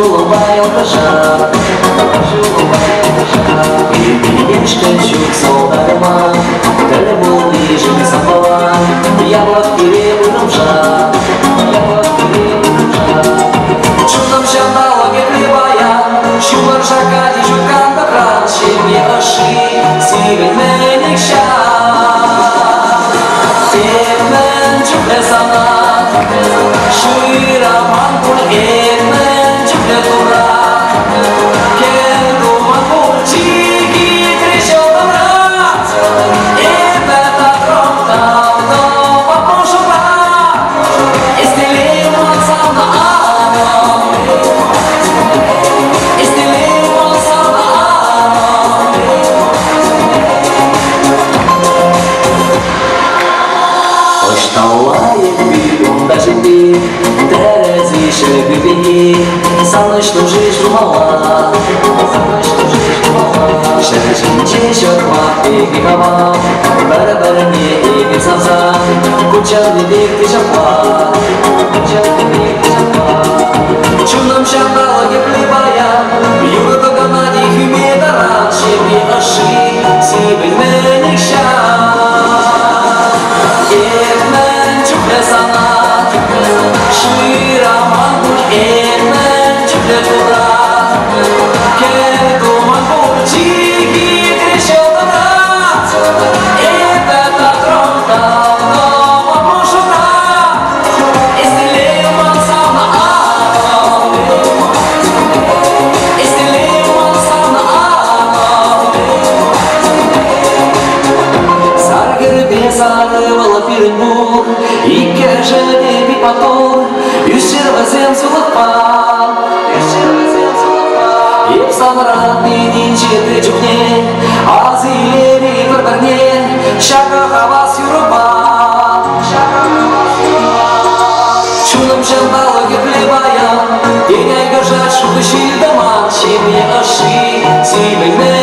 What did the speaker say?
улыбая дрожа, и мешканчук солдатыма, дали был лишний самбова, я была в пире утром жа, чудом щандала геклевая, шумар жака дежукан бакран, щемье оши, сивен меник ща. Ekmen cümle sana, şuiraman kul ekmen cümle tura, kel duman kul çiki trişo dobra, ebeta kromta nova poşoka, istili olsam da ağlam, istili olsam da ağlam. Oştallay bir şimdi terezi şebibini sanıştı jishmala şerjin çeşorma ekikama beraberni ekisasa kucağını dikişapa чудом щандала геплевая юга доганади хюмедара шеби аши сибель меник ща. Ekmen cümle sana, şuiraman kul ekmen cümle tura, kel duman kul çiki trişo dobra, ebeta kromta nova poşoka, istili olsam da ağlam, istili olsam da ağlam. Sargırbe sarıvalı Петербург, и кежели пипатор, юшервазем сулапал, и в самратный нинчеты чухне, азилери варбарне, шага хавас юруба, чудом щандала геплевая, денег гажа шухащи дома, щемье аши, сивельне.